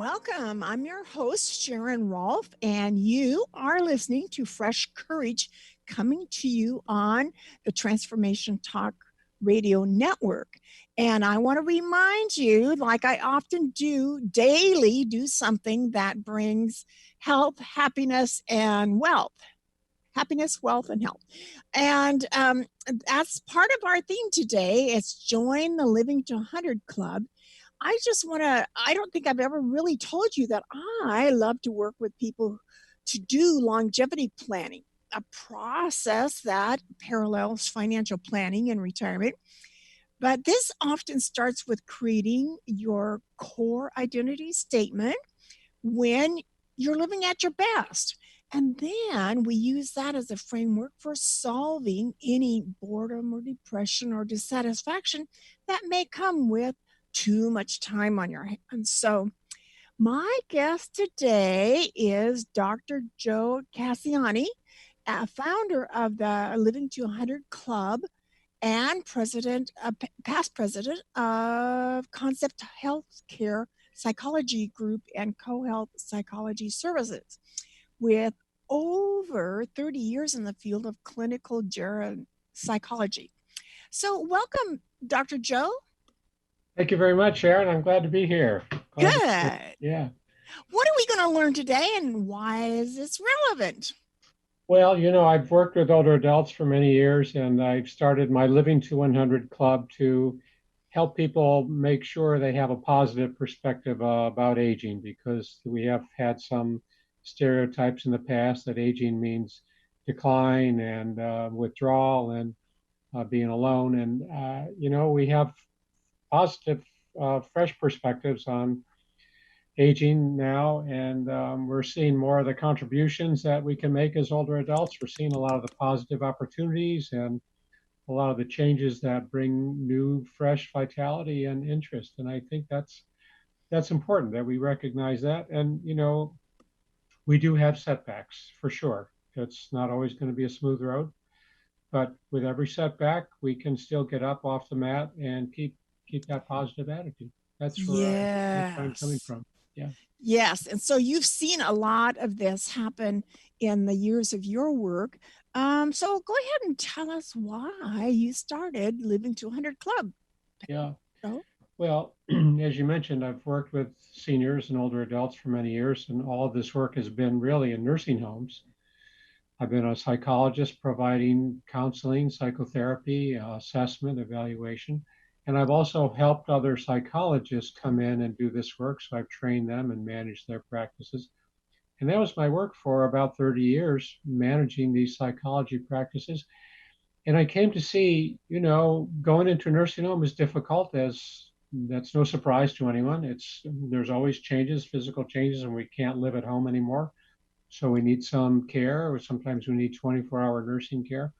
welcome. I'm your host, Sharon Rolph, and you are listening to Fresh Courage coming to you on the Transformation Talk Radio Network. And I want to remind you, like I often do daily, do something that brings health, happiness, and wealth. Happiness, wealth, and health. And that's part of our theme today. It's Join the Living to 100 Club. I don't think I've ever really told you that I love to work with people to do longevity planning, a process that parallels financial planning and retirement. But this often starts with creating your core identity statement when you're living at your best. And then we use that as a framework for solving any boredom or depression or dissatisfaction that may come with too much time on your hands. So, my guest today is Dr. Joe Casciani, founder of the Living to 100 Club and past president of Concept Healthcare Psychology Group and CoHealth Psychology Services, with over 30 years in the field of clinical geropsychology. So, welcome, Dr. Joe. Thank you very much, Sharon. I'm glad to be here. Good. Yeah. What are we going to learn today, and why is this relevant? Well, I've worked with older adults for many years, and I've started my Living to 100 Club to help people make sure they have a positive perspective about aging, because we have had some stereotypes in the past that aging means decline and withdrawal and being alone. And, we have positive, fresh perspectives on aging now, and we're seeing more of the contributions that we can make as older adults. We're seeing a lot of the positive opportunities and a lot of the changes that bring new, fresh vitality and interest. And I think that's important that we recognize that. And we do have setbacks for sure. It's not always going to be a smooth road, but with every setback, we can still get up off the mat and keep that positive attitude. That's where I'm coming Yes. from. Yeah. Yes. And so you've seen a lot of this happen in the years of your work. So go ahead and tell us why you started Living to 100 Club. Yeah. Oh, Well, as you mentioned, I've worked with seniors and older adults for many years, and all of this work has been really in nursing homes. I've been a psychologist providing counseling, psychotherapy, assessment, evaluation. And I've also helped other psychologists come in and do this work. So I've trained them and managed their practices. And that was my work for about 30 years, managing these psychology practices. And I came to see, going into a nursing home is difficult, as that's no surprise to anyone. There's always changes, physical changes, and we can't live at home anymore. So we need some care, or sometimes we need 24-hour nursing care.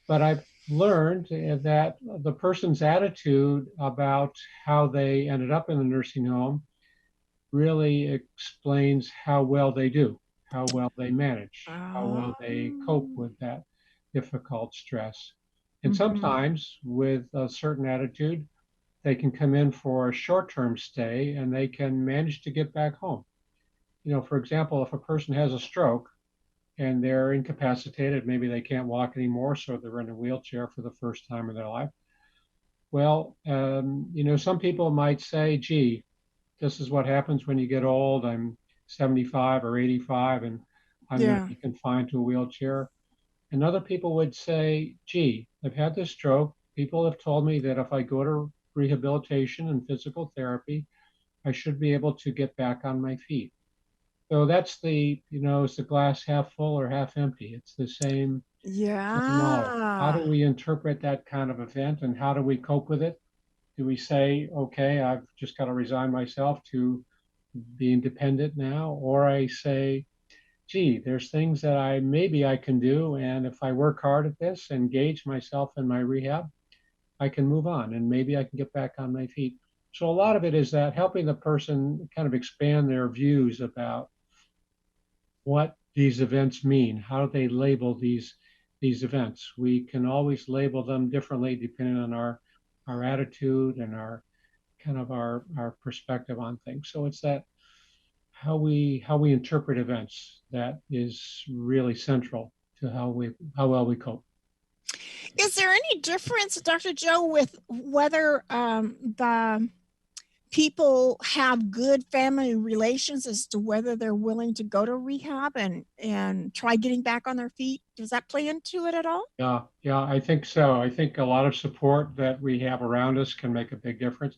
But I've learned that the person's attitude about how they ended up in the nursing home really explains how well they do, how well they manage, how well they cope with that difficult stress. And sometimes with a certain attitude, they can come in for a short-term stay and they can manage to get back home. For example, if a person has a stroke and they're incapacitated, maybe they can't walk anymore, so they're in a wheelchair for the first time in their life. Well, some people might say, gee, this is what happens when you get old. I'm 75 or 85 and I'm going to be confined to a wheelchair. And other people would say, gee, I've had this stroke. People have told me that if I go to rehabilitation and physical therapy, I should be able to get back on my feet. So that's is the glass half full or half empty? It's the same model. How do we interpret that kind of event, and how do we cope with it? Do we say, okay, I've just got to resign myself to being dependent now? Or I say, gee, there's things that maybe I can do. And if I work hard at this, engage myself in my rehab, I can move on and maybe I can get back on my feet. So a lot of it is that helping the person kind of expand their views about what these events mean. How do they label these events? We can always label them differently depending on our attitude and our perspective on things. So it's that how we interpret events that is really central to how well we cope. Is there any difference, Dr. Joe, with whether the people have good family relations as to whether they're willing to go to rehab and try getting back on their feet? Does that play into it at all? Yeah, I think so. I think a lot of support that we have around us can make a big difference.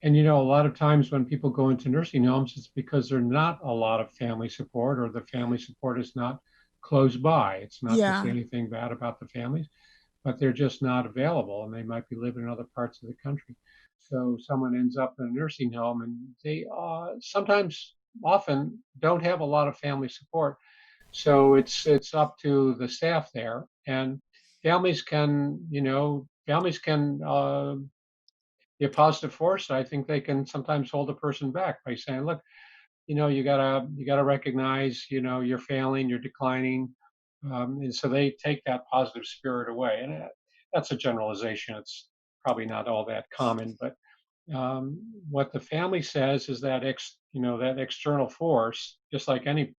And a lot of times when people go into nursing homes, it's because there's not a lot of family support, or the family support is not close by. It's not to say Yeah. anything bad about the families, but they're just not available, and they might be living in other parts of the country. So someone ends up in a nursing home, and they sometimes, often, don't have a lot of family support. So it's up to the staff there, and families can be a positive force. I think they can sometimes hold a person back by saying, "Look, you gotta recognize, you're failing, you're declining," and so they take that positive spirit away. And that's a generalization. It's probably not all that common, but what the family says is that that external force, just like any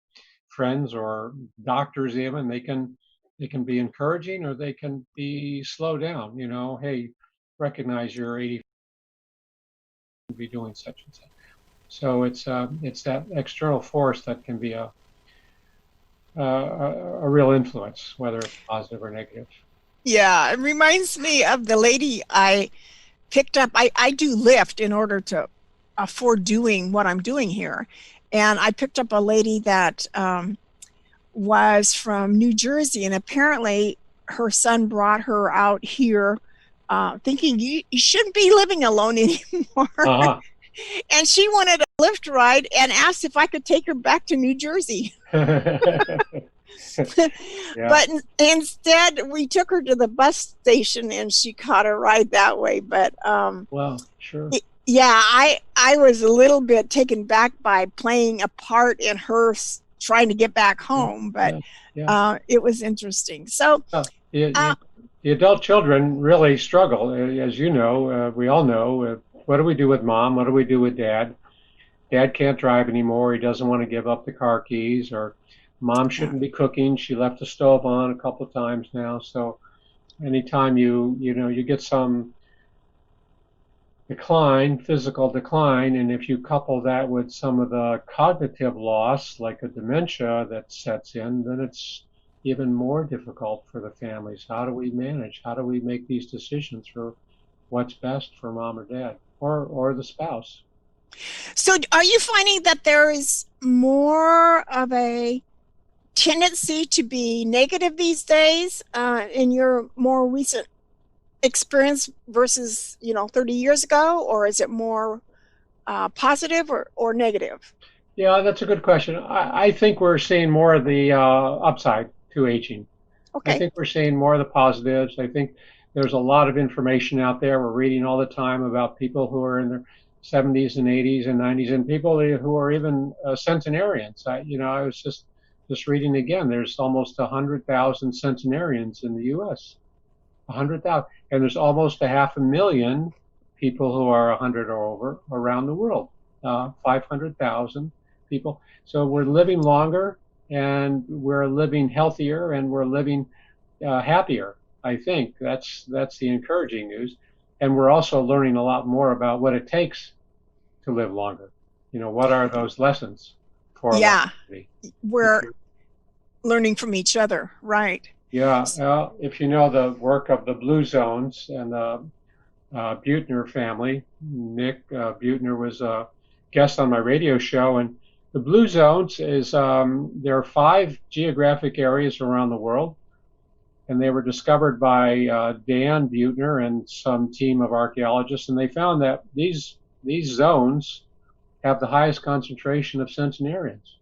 friends or doctors, even they can be encouraging, or they can be slow down. Hey, recognize you're 80, be doing such and such. So it's that external force that can be a real influence, whether it's positive or negative. Yeah, it reminds me of the lady I picked up. I do Lyft in order to afford doing what I'm doing here. And I picked up a lady that was from New Jersey, and apparently her son brought her out here thinking you shouldn't be living alone anymore. Uh-huh. And she wanted a Lyft ride and asked if I could take her back to New Jersey. Yeah. But instead, we took her to the bus station and she caught a ride that way. But Well, sure. yeah, I was a little bit taken back by playing a part in her trying to get back Yeah. home, but Yeah. it was interesting. So, The, uh, the, the adult children really struggle, as you know. We all know. What do we do with mom? What do we do with dad? Dad can't drive anymore. He doesn't want to give up the car keys, or mom yeah. shouldn't be cooking. She left the stove on a couple of times now. So anytime you get some decline, physical decline, and if you couple that with some of the cognitive loss, like a dementia that sets in, then it's even more difficult for the families. How do we manage? How do we make these decisions for what's best for mom or dad, or the spouse? So, are you finding that there is more of a tendency to be negative these days in your more recent experience versus 30 years ago, or is it more positive or negative? Yeah, that's a good question. I think we're seeing more of the upside to aging. I Okay. think we're seeing more of the positives. I think there's a lot of information out there. We're reading all the time about people who are in their 70s and 80s and 90s, and people who are even centenarians. I was just reading again. There's almost 100,000 centenarians in the U.S. 100,000, and there's almost 500,000 people who are 100 or over around the world. 500,000 people. So we're living longer, and we're living healthier, and we're living happier. I think that's the encouraging news, and we're also learning a lot more about what it takes to live longer. What are those lessons for Yeah, longevity? we're learning from each other, right? Yeah, if you know the work of the Blue Zones and the Buettner family, Nick Buettner was a guest on my radio show, and the Blue Zones is there are 5 geographic areas around the world, and they were discovered by Dan Buettner and some team of archaeologists, and they found that these zones have the highest concentration of centenarians.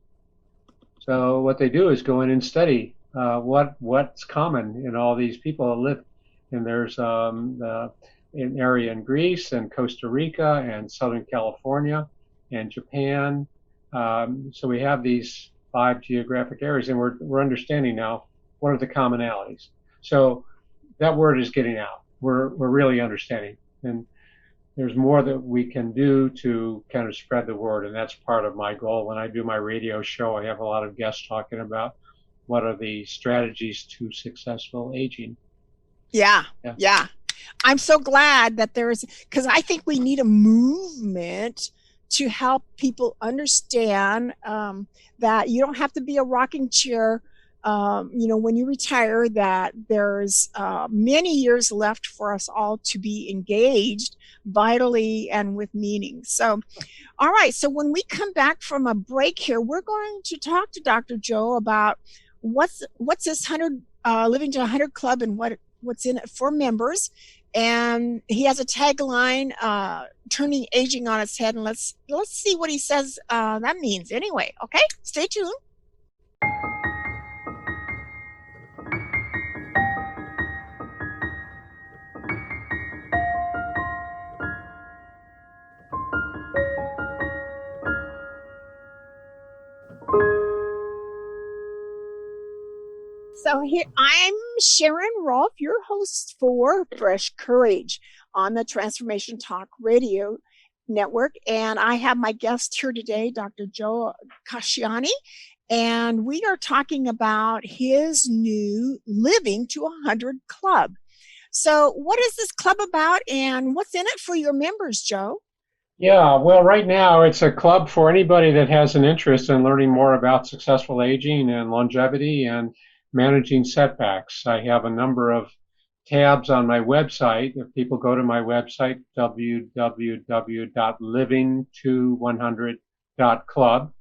So what they do is go in and study what's common in all these people that live. And there's an area in Greece and Costa Rica and Southern California and Japan. So we have these 5 geographic areas, and we're understanding now what are the commonalities. So that word is getting out. We're really understanding, and there's more that we can do to kind of spread the word, and that's part of my goal. When I do my radio show, I have a lot of guests talking about what are the strategies to successful aging. Yeah. Yeah. I'm so glad that there's, because I think we need a movement to help people understand that you don't have to be a rocking chair. When you retire, that there's many years left for us all to be engaged vitally and with meaning. So, all right. So when we come back from a break here, we're going to talk to Dr. Joe about what's this 100 Living to 100 Club and what's in it for members. And he has a tagline, turning aging on its head. And let's see what he says that means. Anyway, okay, stay tuned. So here I'm Sharon Rolph, your host for Fresh Courage on the Transformation Talk Radio Network. And I have my guest here today, Dr. Joe Casciani, and we are talking about his new Living to 100 Club. So what is this club about and what's in it for your members, Joe? Yeah, well, right now it's a club for anybody that has an interest in learning more about successful aging and longevity and managing setbacks. I have a number of tabs on my website. If people go to my website, www.living2100.club,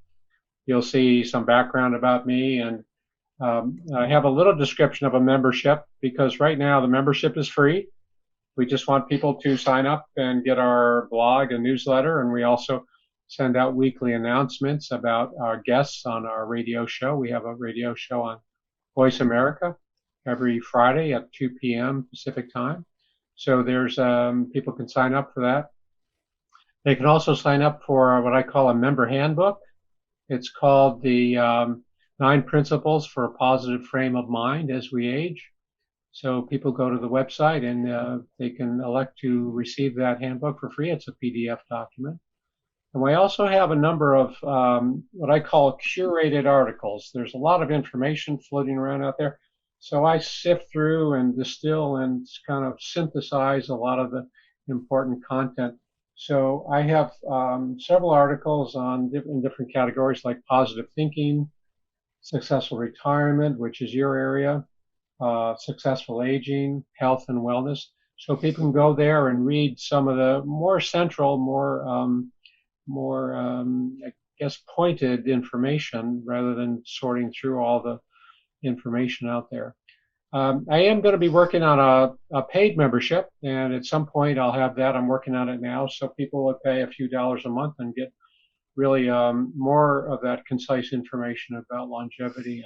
you'll see some background about me, and I have a little description of a membership, because right now the membership is free. We just want people to sign up and get our blog and newsletter, and we also send out weekly announcements about our guests on our radio show. We have a radio show on Voice America every Friday at 2 p.m. Pacific time. So there's people can sign up for that. They can also sign up for what I call a member handbook. It's called the 9 Principles for a Positive Frame of Mind as We Age. So people go to the website and they can elect to receive that handbook for free. It's a PDF document. And we also have a number of what I call curated articles. There's a lot of information floating around out there. So I sift through and distill and kind of synthesize a lot of the important content. So I have several articles in different categories, like positive thinking, successful retirement, which is your area, successful aging, health and wellness. So people can go there and read some of the more central, I guess, pointed information rather than sorting through all the information out there. I am going to be working on a paid membership, and at some point I'll have that. I'm working on it now, so people will pay a few dollars a month and get really more of that concise information about longevity.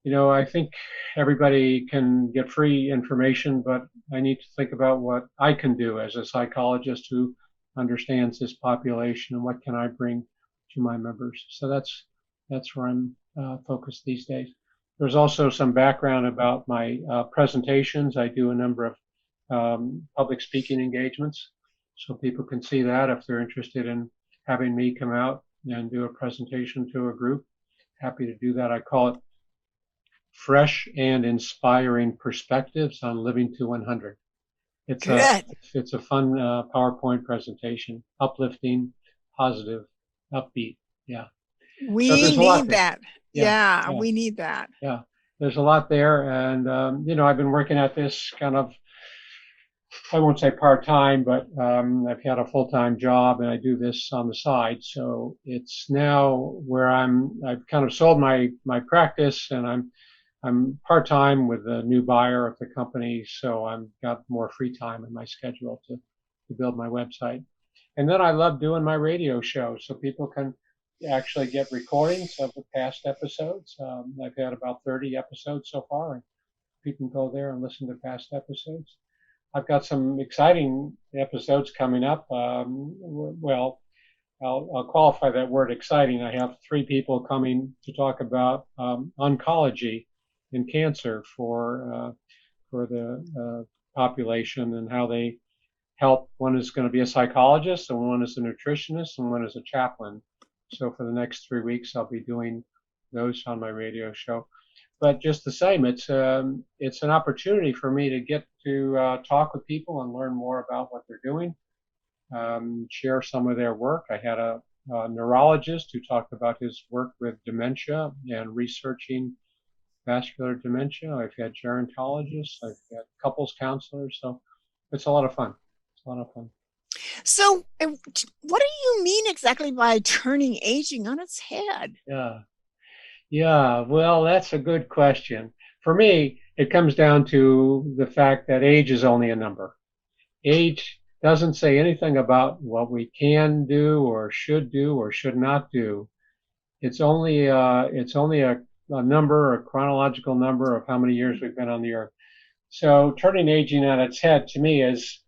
I think everybody can get free information, but I need to think about what I can do as a psychologist who understands this population and what can I bring to my members. So that's where I'm focused these days. There's also some background about my presentations. I do a number of public speaking engagements, so people can see that if they're interested in having me come out and do a presentation to a group. Happy to do that. I call it Fresh and Inspiring Perspectives on Living to 100. It's a fun PowerPoint presentation, uplifting, positive, upbeat. Yeah. We need that. Yeah, we need that. Yeah, there's a lot there, and I've been working at this kind of, I won't say part-time, but I've had a full-time job, and I do this on the side. So it's now where I've kind of sold my practice, and I'm part-time with a new buyer of the company, so I've got more free time in my schedule to build my website. And then I love doing my radio show, so people can actually get recordings of the past episodes. I've had about 30 episodes so far, and people can go there and listen to past episodes. I've got some exciting episodes coming up. Well, I'll qualify that word exciting. I have 3 people coming to talk about oncology and cancer for the population, and how they help. One is going to be a psychologist, and one is a nutritionist, and one is a chaplain. So for the next 3 weeks, I'll be doing those on my radio show. But just the same, it's an opportunity for me to get to talk with people and learn more about what they're doing, share some of their work. I had a neurologist who talked about his work with dementia and researching vascular dementia. I've had gerontologists. I've had couples counselors. So it's a lot of fun. It's a lot of fun. So what do you mean exactly by turning aging on its head? Yeah. Well, that's a good question. For me, it comes down to the fact that age is only a number. Age doesn't say anything about what we can do or should not do. It's only a number, a chronological number of how many years we've been on the earth. So turning aging on its head to me is,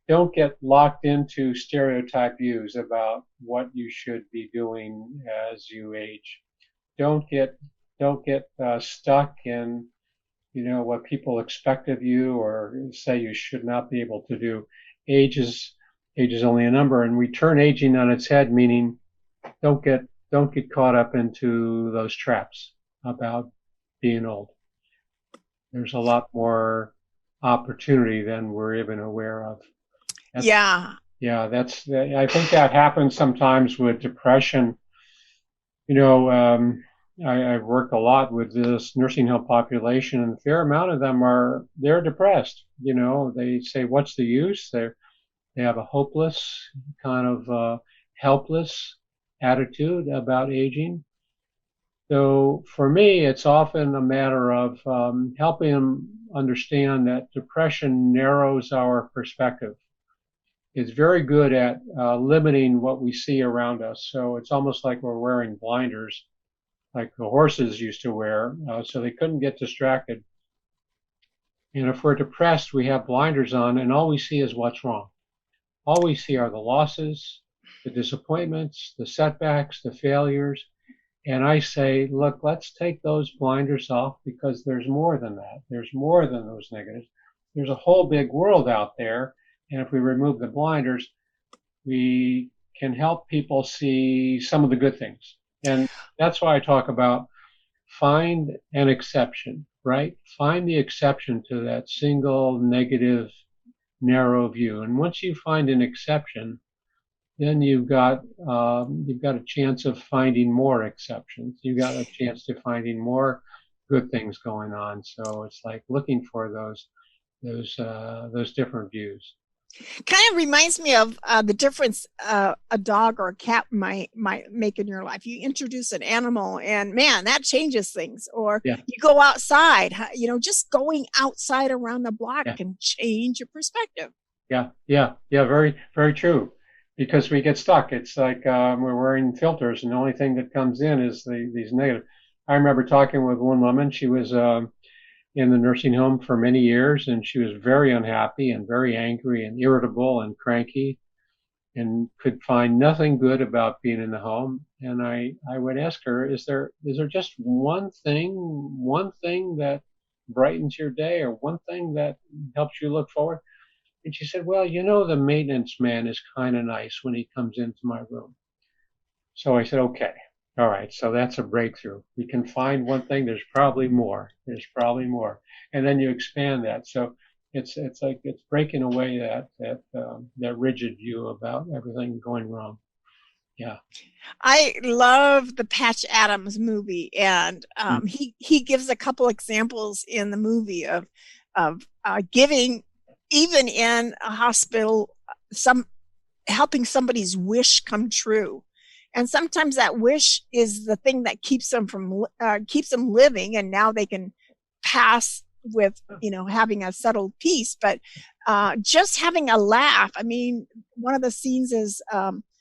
don't get locked into stereotype views about what you should be doing as you age. Don't get stuck in what people expect of you or say you should not be able to do. Age is only a number, and we turn aging on its head, meaning don't get caught up into those traps about being old. There's a lot more opportunity than we're even aware of. I think that happens sometimes with depression. I've worked a lot with this nursing home population, and a fair amount of them they're depressed. They say, what's the use? They have a hopeless, kind of helpless attitude about aging. So for me, it's often a matter of helping them understand that depression narrows our perspective. It's very good at limiting what we see around us. So it's almost like we're wearing blinders, like the horses used to wear, so they couldn't get distracted. And if we're depressed, we have blinders on, and all we see is what's wrong. All we see are the losses, the disappointments, the setbacks, the failures. And I say, look, let's take those blinders off, because there's more than that. There's more than those negatives. There's a whole big world out there. And if we remove the blinders, we can help people see some of the good things. And that's why I talk about find an exception, right? Find the exception to that single negative, narrow view. And once you find an exception, then you've got a chance of finding more exceptions. You've got a chance to finding more good things going on. So it's like looking for those different views. Kind of reminds me of the difference a dog or a cat might make in your life. You introduce an animal, and man, that changes things. Or you go outside. Just going outside around the block can change your perspective. Yeah. Very, very true. Because we get stuck. It's like we're wearing filters, and the only thing that comes in is these negative. I remember talking with one woman. She was in the nursing home for many years, and she was very unhappy and very angry and irritable and cranky, and could find nothing good about being in the home. And I would ask her, is there just one thing that brightens your day, or one thing that helps you look forward? And she said, well, the maintenance man is kind of nice when he comes into my room. So I said, okay, all right, so that's a breakthrough. We can find one thing. There's probably more. And then you expand that. So it's like it's breaking away that rigid view about everything going wrong. Yeah. I love the Patch Adams movie, and he gives a couple examples in the movie of giving, even in a hospital, helping somebody's wish come true. And sometimes that wish is the thing that keeps them living, and now they can pass with having a settled peace. But just having a laugh. I mean, one of the scenes is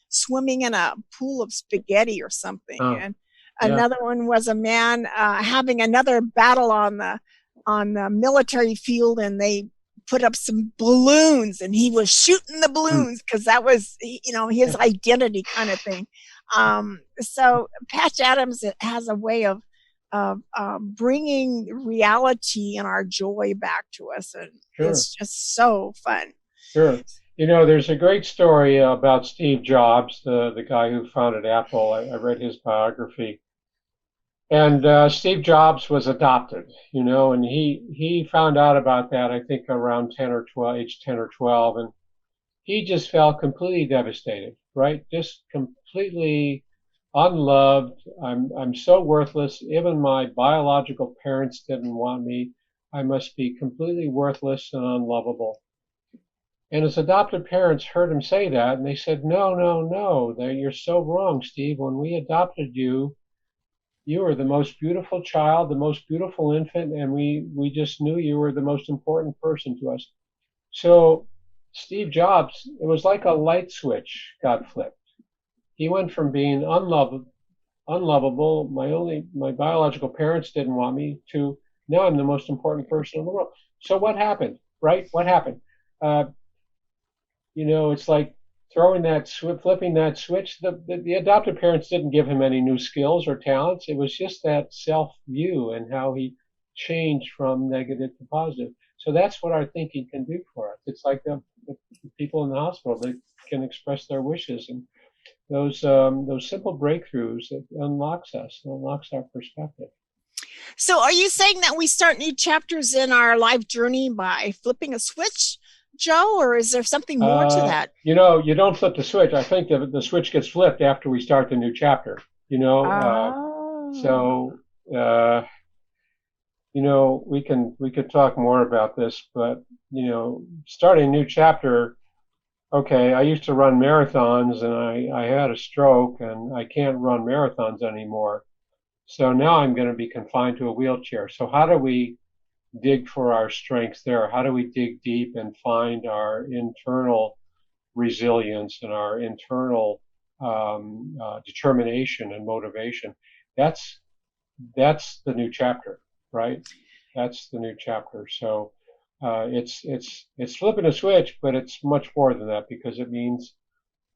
swimming in a pool of spaghetti or something, and another one was a man having another battle on the military field, and they put up some balloons, and he was shooting the balloons because that was his identity kind of thing. So Patch Adams has a way of bringing reality and our joy back to us, and it's just so fun. Sure. There's a great story about Steve Jobs, the guy who founded Apple. I read his biography. And Steve Jobs was adopted, and he found out about that, I think, around 10 or 12, age 10 or 12. And he just felt completely devastated, right? Just completely unloved. I'm so worthless. Even my biological parents didn't want me. I must be completely worthless and unlovable. And his adopted parents heard him say that, and they said, "No, no, no, you're so wrong, Steve. When we adopted you, you were the most beautiful child, the most beautiful infant, and we just knew you were the most important person to us." So Steve Jobs, it was like a light switch got flipped. He went from being unlovable, my biological parents didn't want me, to now I'm the most important person in the world. So what happened, right? What happened? Uh, it's like flipping that switch. The adopted parents didn't give him any new skills or talents. It was just that self view and how he changed from negative to positive. So that's what our thinking can do for us. It's like the people in the hospital, they can express their wishes, and those simple breakthroughs, that unlocks our perspective. So are you saying that we start new chapters in our life journey by flipping a switch, Joe, or is there something more to that? You don't flip the switch. I think the switch gets flipped after we start the new chapter. So we could talk more about this, but starting a new chapter. Okay, I used to run marathons, and I had a stroke, and I can't run marathons anymore. So now I'm going to be confined to a wheelchair. So how do we dig for our strengths there? How do we dig deep and find our internal resilience and our internal determination and motivation? That's the new chapter, right? That's the new chapter. So it's flipping a switch, but it's much more than that, because it means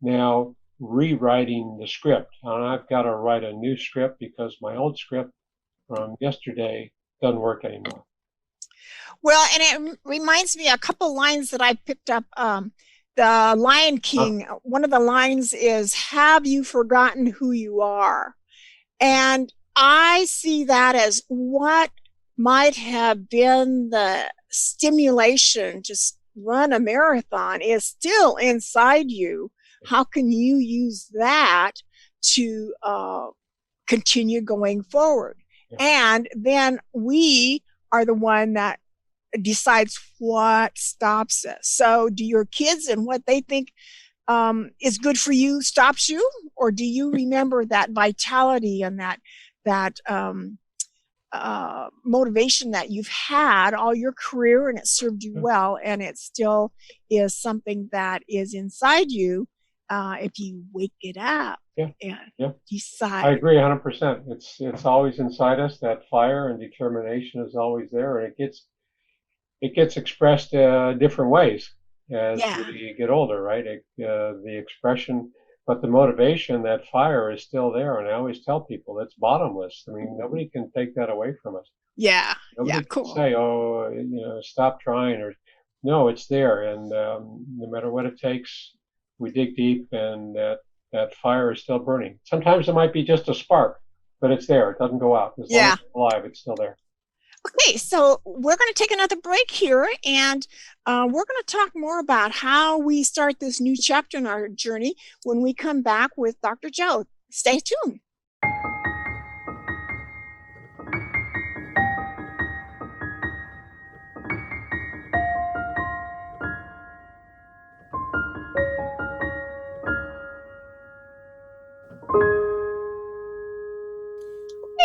now rewriting the script. And I've got to write a new script because my old script from yesterday doesn't work anymore. Well, and it reminds me a couple lines that I picked up. The Lion King, one of the lines is, "Have you forgotten who you are?" And I see that as what might have been the stimulation to run a marathon is still inside you. How can you use that to continue going forward? Yeah. And then we are the one that decides what stops us. So do your kids and what they think is good for you stops you, or do you remember that vitality and that motivation that you've had all your career, and it served you well, and it still is something that is inside you if you wake it up and decide? I agree 100%. It's always inside us. That fire and determination is always there, and it gets expressed different ways as we get older, right? The expression, but the motivation, that fire is still there. And I always tell people it's bottomless. I mean, nobody can take that away from us. Yeah. Nobody cool. can say, "Oh, stop trying," or no, it's there. And no matter what it takes, we dig deep, and that fire is still burning. Sometimes it might be just a spark, but it's there. It doesn't go out. As long as it's alive, it's still there. Okay, so we're going to take another break here, and we're going to talk more about how we start this new chapter in our journey when we come back with Dr. Joe. Stay tuned.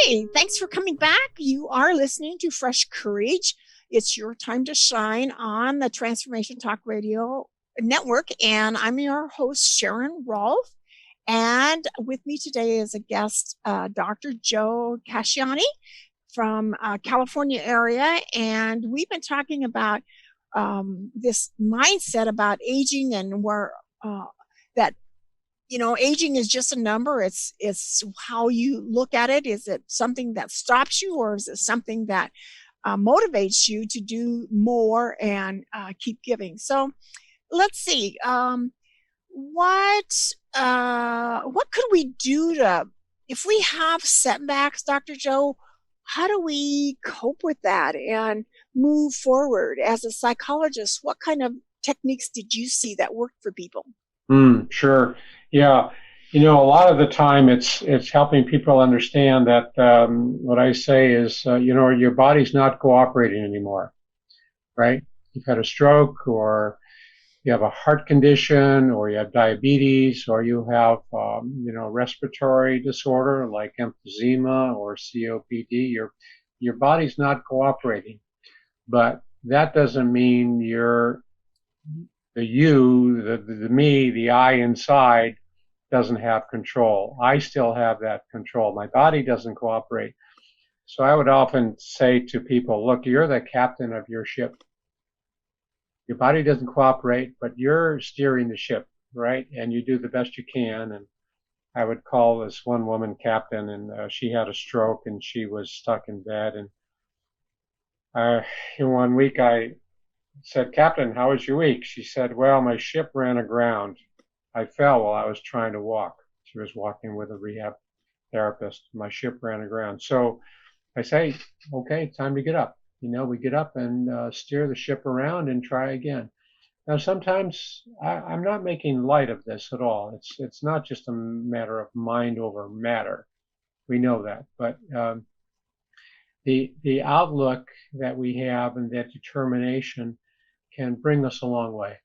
Hey, thanks for coming back. You are listening to Fresh Courage. It's your time to shine on the Transformation Talk Radio Network, and I'm your host, Sharon, Rolph. And with me today is a guest, Dr. Joe Casciani from California area, and we've been talking about this mindset about aging, and where that aging is just a number. It's how you look at it. Is it something that stops you, or is it something that motivates you to do more and keep giving? So let's see. What could we do to, if we have setbacks, Dr. Joe, how do we cope with that and move forward? As a psychologist, what kind of techniques did you see that worked for people? Sure. Yeah. A lot of the time it's helping people understand that what I say is, your body's not cooperating anymore, right? You've had a stroke, or you have a heart condition, or you have diabetes, or you have, respiratory disorder like emphysema or COPD. Your body's not cooperating, but that doesn't mean the me, the I inside doesn't have control. I still have that control. My body doesn't cooperate. So I would often say to people, look, you're the captain of your ship. Your body doesn't cooperate, but you're steering the ship, right? And you do the best you can. And I would call this one woman captain, and she had a stroke, and she was stuck in bed. And in one week, I said, Captain, how was your week? She said, well, my ship ran aground. I fell while I was trying to walk. She was walking with a rehab therapist. My ship ran aground. So I say, okay, time to get up. We get up and steer the ship around and try again. Now, sometimes I'm not making light of this at all. It's not just a matter of mind over matter. We know that. But the outlook that we have and that determination can bring us a long way.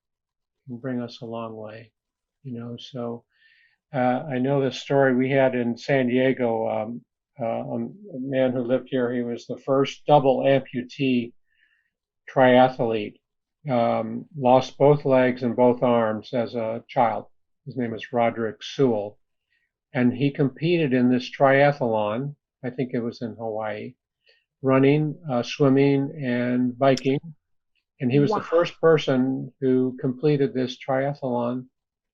So I know this story we had in San Diego. A man who lived here, he was the first double amputee triathlete. Lost both legs and both arms as a child. His name is Roderick Sewell. And he competed in this triathlon. I think it was in Hawaii, running, swimming, and biking. And he was the first person who completed this triathlon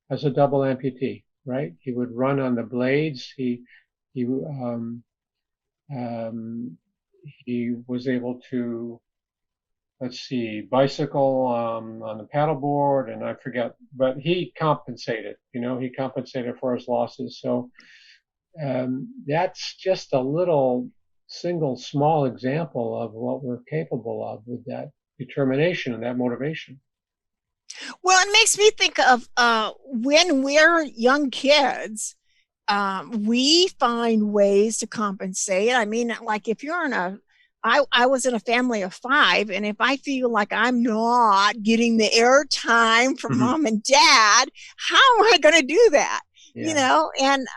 as a double amputee, right? He would run on the blades. He was able to, bicycle on the paddleboard, and I forget, but he compensated. He compensated for his losses. So that's just a little single small example of what we're capable of with that determination and that motivation. Well, it makes me think of when we're young kids, we find ways to compensate. I mean, like if you're I was in a family of 5, and if I feel like I'm not getting the airtime from mom and dad, how am I going to do that? Yeah. And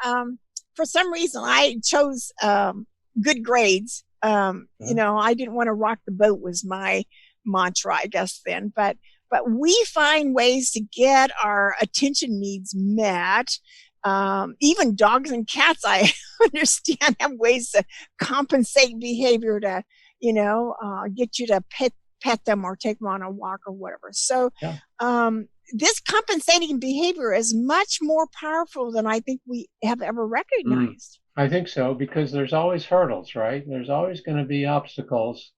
for some reason I chose good grades. I didn't want to rock the boat was my mantra, I guess then, but we find ways to get our attention needs met. Even dogs and cats, I understand, have ways to compensate behavior to, get you to pet them or take them on a walk or whatever. So this compensating behavior is much more powerful than I think we have ever recognized. I think so, because there's always hurdles, right? There's always going to be obstacles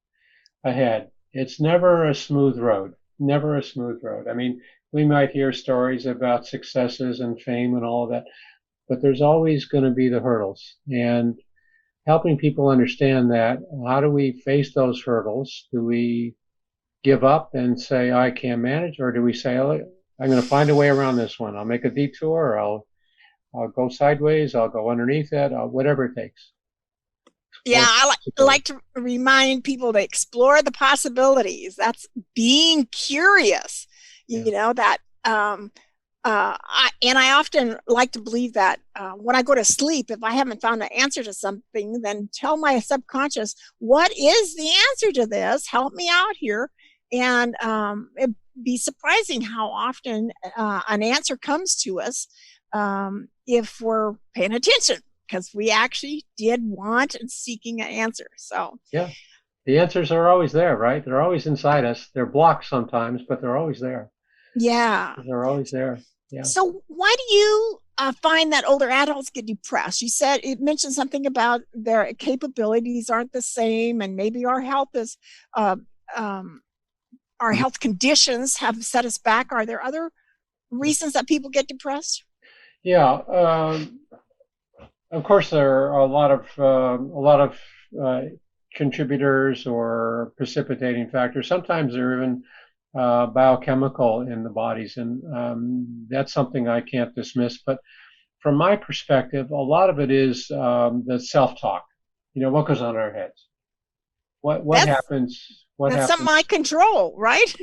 ahead. It's never a smooth road. Never a smooth road. I mean, we might hear stories about successes and fame and all of that, but there's always going to be the hurdles. And helping people understand that, how do we face those hurdles? Do we give up and say, I can't manage? Or do we say, oh, I'm going to find a way around this one. I'll make a detour, or I'll go sideways, I'll go underneath it, whatever it takes. Yeah, I like to remind people to explore the possibilities. That's being curious, that, I often like to believe that when I go to sleep, if I haven't found an answer to something, then tell my subconscious, what is the answer to this? Help me out here. And it'd be surprising how often an answer comes to us if we're paying attention, because we actually did want and seeking an answer. So yeah, the answers are always there, right? They're always inside us. They're blocked sometimes, but they're always there. Yeah, they're always there. Yeah. So why do you find that older adults get depressed? You said it mentioned something about their capabilities aren't the same, and maybe our health is our health conditions have set us back. Are there other reasons that people get depressed? Yeah, of course there are a lot of contributors or precipitating factors. Sometimes they're even biochemical in the bodies, and that's something I can't dismiss. But from my perspective, a lot of it is the self-talk. What goes on in our heads? What That's happens? What that's something happens? I control, right?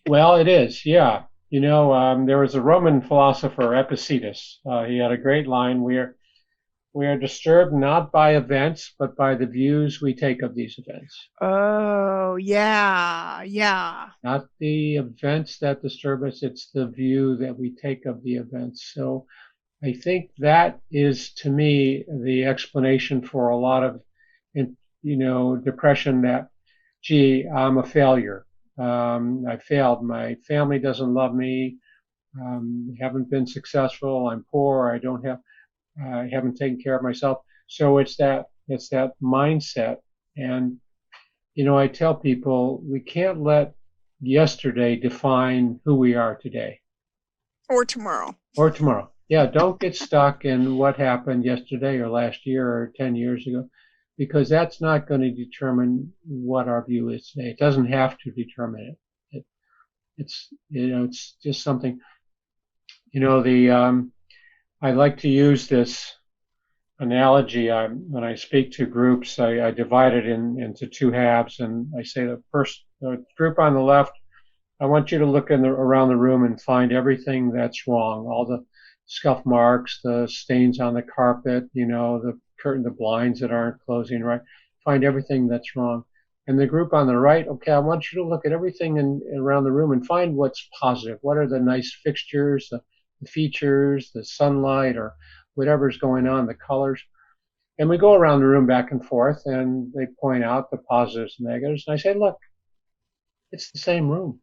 Well, it is, yeah. There was a Roman philosopher, Epictetus. He had a great line: "We are disturbed not by events, but by the views we take of these events." Oh, yeah, yeah. Not the events that disturb us; it's the view that we take of the events. So I think that is, to me, the explanation for a lot of, depression. That, gee, I'm a failure. I failed. My family doesn't love me. Haven't been successful. I'm poor. I haven't taken care of myself. So it's that mindset. And I tell people we can't let yesterday define who we are today Or tomorrow. or tomorrow. Yeah, don't get stuck in what happened yesterday or last year or 10 years ago, because that's not going to determine what our view is today. It doesn't have to determine it. It's just something. I like to use this analogy. When I speak to groups, I divide it into two halves, and I say the group on the left, I want you to look around the room and find everything that's wrong, all the scuff marks, the stains on the carpet, the curtain, the blinds that aren't closing right. Find everything that's wrong. And the group on the right, okay, I want you to look at everything around the room and find what's positive. What are the nice fixtures, the features, the sunlight, or whatever's going on, the colors. And we go around the room back and forth, and they point out the positives and negatives. And I say, look, it's the same room.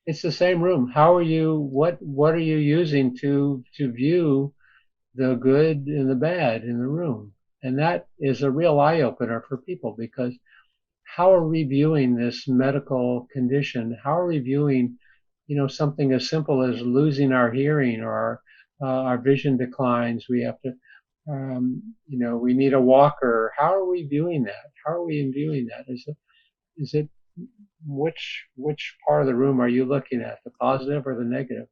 It's the same room. What are you using to view the good and the bad in the room? And that is a real eye opener for people, because how are we viewing this medical condition? How are we viewing, something as simple as losing our hearing, or our vision declines? We have to, we need a walker. How are we viewing that? How are we viewing that? Is it which part of the room are you looking at, the positive or the negative?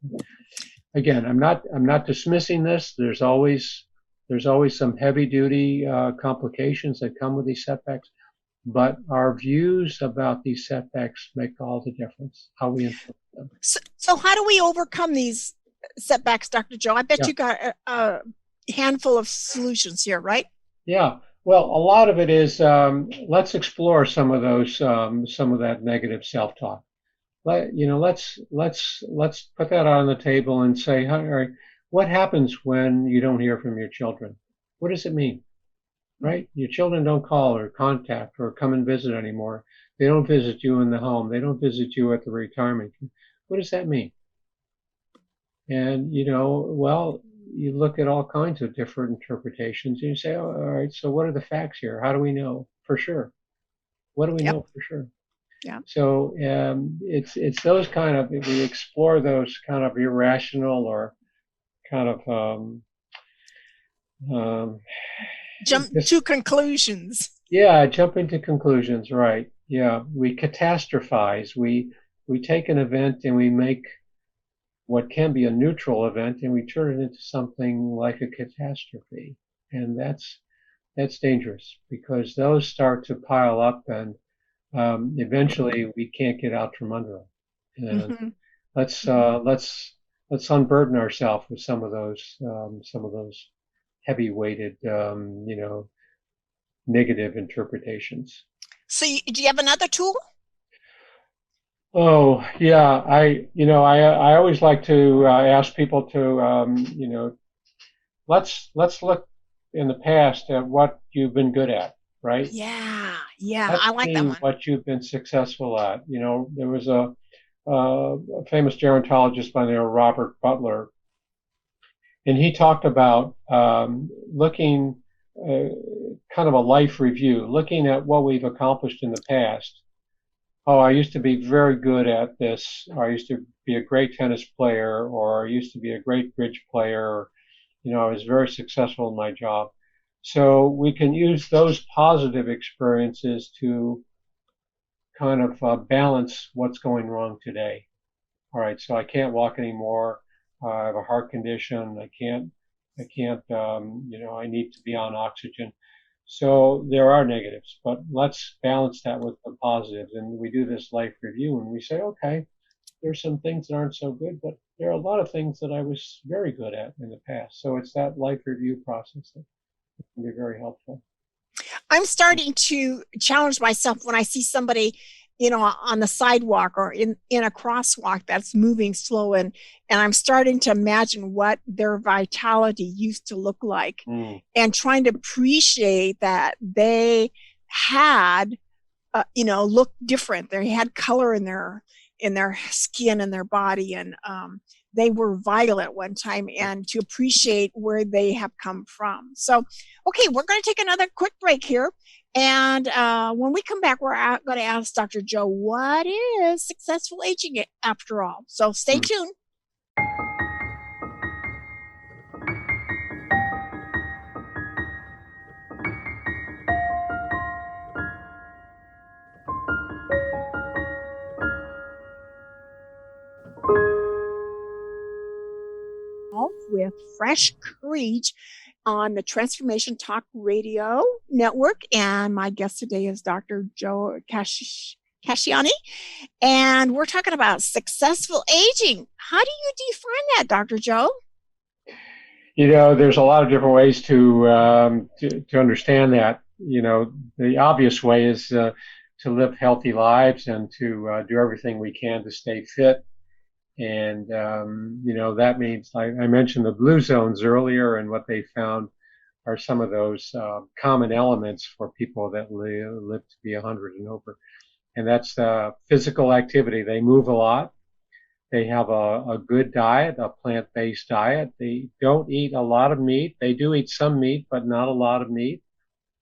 Again, I'm not dismissing this. There's always some heavy duty complications that come with these setbacks, but our views about these setbacks make all the difference. How we interpret them. So how do we overcome these setbacks, Dr. Joe? I bet you got a handful of solutions here, right? Yeah. Well, a lot of it is, let's explore some of that negative self-talk. Let's put that on the table and say, all right, what happens when you don't hear from your children? What does it mean? Right? Your children don't call or contact or come and visit anymore. They don't visit you in the home. They don't visit you at the retirement. What does that mean? And, well, you look at all kinds of different interpretations, and you say, oh, all right, so what are the facts here? How do we know for sure? What do we know for sure? Yeah. So it's those kind of, if we explore those kind of irrational or kind of jump to conclusions. Yeah, jumping to conclusions, right? Yeah, we catastrophize. We take an event and we make what can be a neutral event, and we turn it into something like a catastrophe, and that's dangerous, because those start to pile up, and eventually we can't get out from under them. And let's unburden ourselves with some of those heavy-weighted, negative interpretations. So, do you have another tool? Oh, yeah. I always like to ask people to, let's look in the past at what you've been good at, right? Yeah, Let's I like see that one. what you've been successful at. There was a famous gerontologist by the name of Robert Butler, and he talked about looking, kind of a life review, looking at what we've accomplished in the past. oh, I used to be very good at this, or I used to be a great tennis player, or I used to be a great bridge player, or, I was very successful in my job. So we can use those positive experiences to kind of balance what's going wrong today. All right, so I can't walk anymore. I have a heart condition. I need to be on oxygen. So there are negatives, but let's balance that with the positives. And we do this life review and we say, okay, there's some things that aren't so good, but there are a lot of things that I was very good at in the past. So it's that life review process that can be very helpful. I'm starting to challenge myself when I see somebody, on the sidewalk or in a crosswalk that's moving slow, and I'm starting to imagine what their vitality used to look like, and trying to appreciate that they had, looked different. They had color in their skin and their body, and they were vital at one time, and to appreciate where they have come from. So, okay, we're going to take another quick break here. And when we come back, we're going to ask Dr. Joe, what is successful aging after all? So stay tuned. With fresh courage on the Transformation Talk Radio Network. And my guest today is Dr. Joe Casciani. And we're talking about successful aging. How do you define that, Dr. Joe? There's a lot of different ways to understand that. The obvious way is to live healthy lives and to do everything we can to stay fit. And, that means I mentioned the blue zones earlier, and what they found are some of those common elements for people that live to be 100 and over. And that's physical activity. They move a lot. They have a good diet, a plant-based diet. They don't eat a lot of meat. They do eat some meat, but not a lot of meat.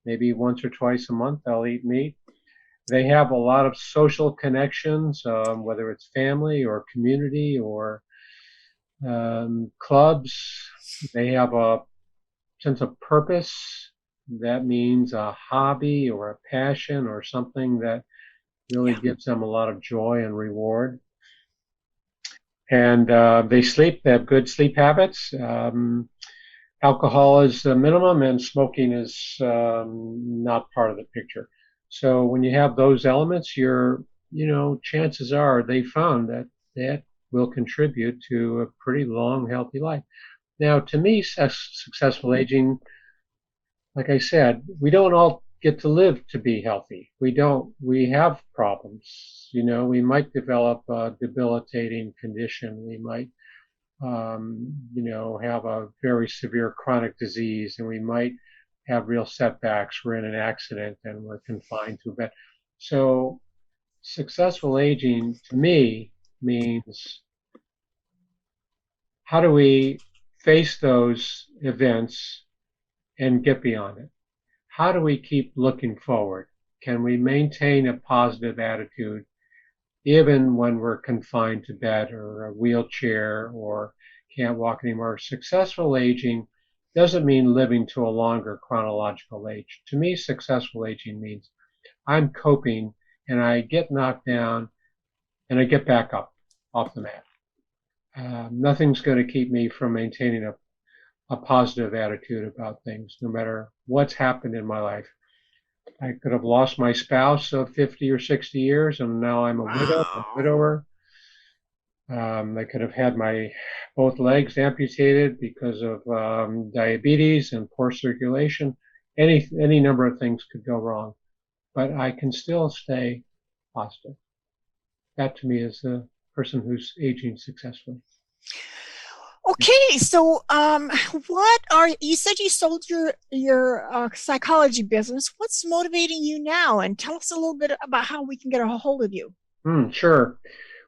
Maybe once or twice a month they'll eat meat. They have a lot of social connections, whether it's family or community or clubs. They have a sense of purpose. That means a hobby or a passion or something that really gives them a lot of joy and reward. And they sleep. They have good sleep habits. Alcohol is the minimum, and smoking is not part of the picture. So when you have those elements, chances are they found that will contribute to a pretty long, healthy life. Now, to me, successful aging, like I said, we don't all get to live to be healthy. We have problems. We might develop a debilitating condition. We might, have a very severe chronic disease, and we might have real setbacks. We're in an accident and we're confined to a bed. So successful aging to me means, how do we face those events and get beyond it? How do we keep looking forward? Can we maintain a positive attitude even when we're confined to bed or a wheelchair or can't walk anymore? Successful aging doesn't mean living to a longer chronological age. To me, successful aging means I'm coping and I get knocked down and I get back up off the mat. Nothing's going to keep me from maintaining a positive attitude about things, no matter what's happened in my life. I could have lost my spouse of 50 or 60 years, and now I'm a widower. I could have had both legs amputated because of diabetes and poor circulation. Any number of things could go wrong, but I can still stay positive. That to me is the person who's aging successfully. Okay, so you said you sold your psychology business. What's motivating you now? And tell us a little bit about how we can get a hold of you. Sure.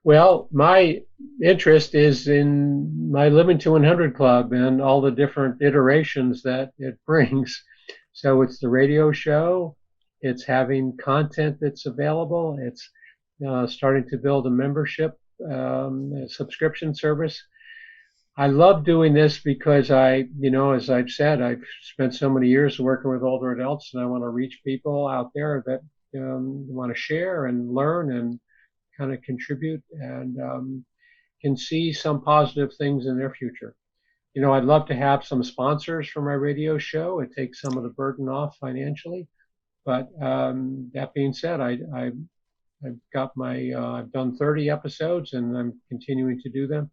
Well, my interest is in my Living to 100 Club and all the different iterations that it brings. So it's the radio show. It's having content that's available. It's starting to build a membership a subscription service. I love doing this because as I've said, I've spent so many years working with older adults, and I want to reach people out there that want to share and learn and kind of contribute and can see some positive things in their future. I'd love to have some sponsors for my radio show. It takes some of the burden off financially. But that being said, I've done 30 episodes and I'm continuing to do them.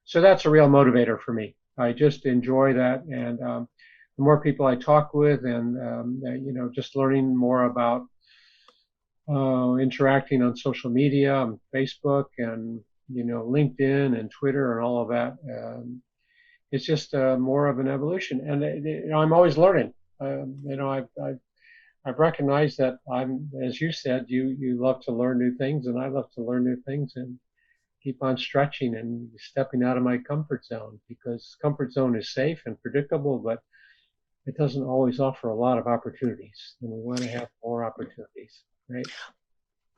So that's a real motivator for me. I just enjoy that. And the more people I talk with and, just learning more about interacting on social media, on Facebook and, LinkedIn and Twitter and all of that, it's just more of an evolution. And I'm always learning. I've recognized that as you said, you love to learn new things, and I love to learn new things and keep on stretching and stepping out of my comfort zone, because comfort zone is safe and predictable, but it doesn't always offer a lot of opportunities, and we want to have more opportunities, right?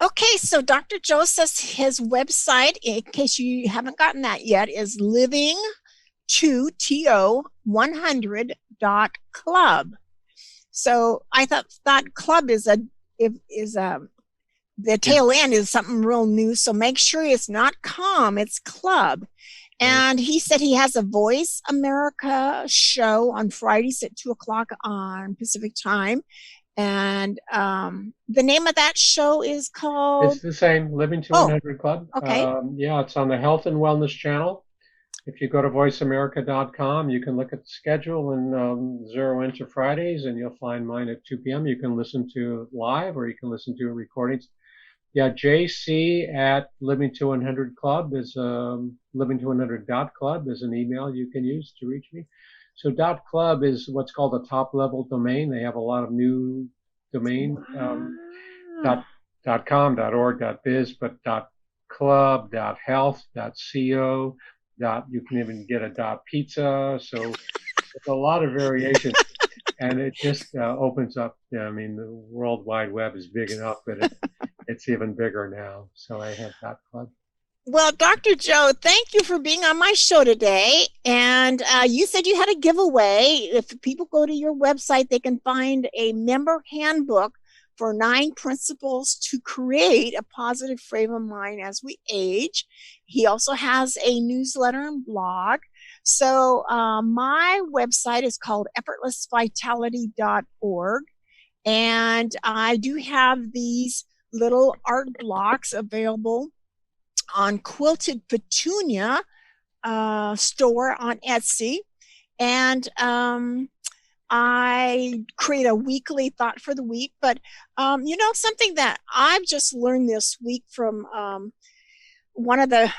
Okay, so Dr. Joe says his website, in case you haven't gotten that yet, is living100.club. So I thought club is the tail end is something real new. So make sure it's not com, it's club. And he said he has a Voice America show on Fridays at 2:00 on Pacific time. And the name of that show is called? It's the same, Living to 100 Club. Okay. It's on the Health and Wellness channel. If you go to voiceamerica.com, you can look at the schedule and zero into Fridays, and you'll find mine at 2 p.m. You can listen to live or you can listen to recordings. Yeah, JC at Living to 100 Club is living2100.club is an email you can use to reach me. So .club is what's called a top-level domain. They have a lot of new domain, .com, .org, .biz, but .club, .health, .co, you can even get a .pizza. So there's a lot of variations. And it just opens up. The World Wide Web is big enough, but it's even bigger now. So I have .club. Well, Dr. Joe, thank you for being on my show today. And you said you had a giveaway. If people go to your website, they can find a member handbook for 9 principles to create a positive frame of mind as we age. He also has a newsletter and blog. So my website is called effortlessvitality.org. And I do have these little art blocks available on Quilted Petunia store on Etsy. And I create a weekly thought for the week. But, something that I've just learned this week from one of the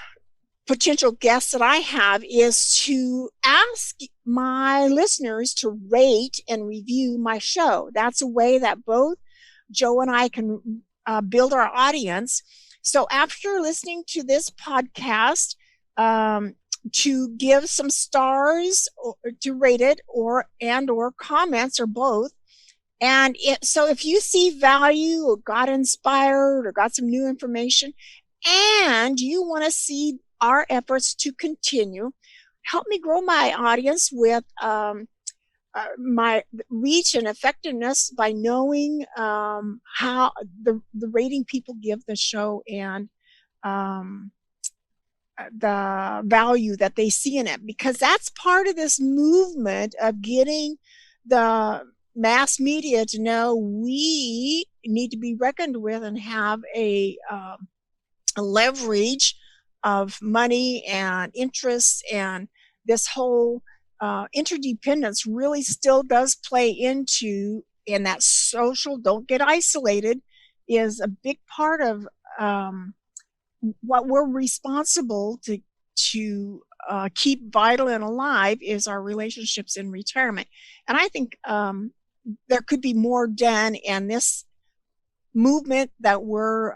potential guests that I have is to ask my listeners to rate and review my show. That's a way that both Joe and I can build our audience. So after listening to this podcast, to give some stars, or to rate it, or comments, or both. And so if you see value or got inspired or got some new information, and you want to see our efforts to continue, help me grow my audience with my reach and effectiveness by knowing how the rating people give the show and the value that they see in it, because that's part of this movement of getting the mass media to know we need to be reckoned with and have a leverage of money and interests, and this whole interdependence really still does play into, and that social, don't get isolated, is a big part of what we're responsible to keep vital and alive is our relationships in retirement. And I think there could be more done in this movement that we're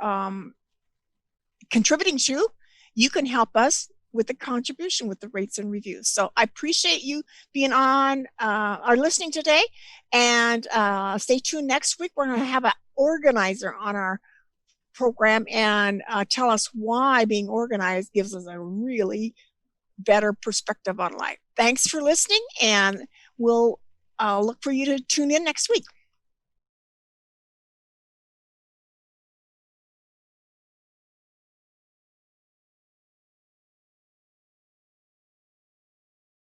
contributing to. You can help us with the contribution with the rates and reviews. So I appreciate you being on or listening today, and stay tuned next week. We're going to have an organizer on our program and tell us why being organized gives us a really better perspective on life. Thanks for listening, and we'll look for you to tune in next week.